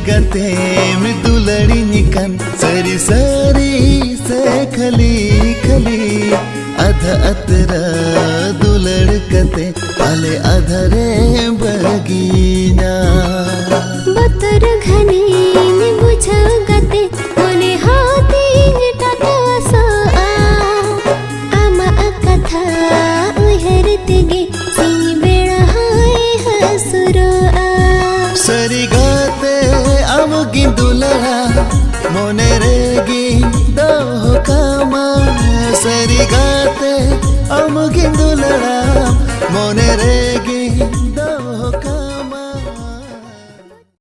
गते में दुलड़ी निकन सरी सरी से खली खली अध अतरा दुलड़ कते आले अधरे बगीना बतर घने में बुझा गते मोने हाथी टटवासा आमा कथा उहर तेगे सिंह बेड़ा हाय हसुरो सरी गाते अमगी दुलड़ा मोने रेगी दो कामा सरी गाते अमगी दुलड़ा मोने रे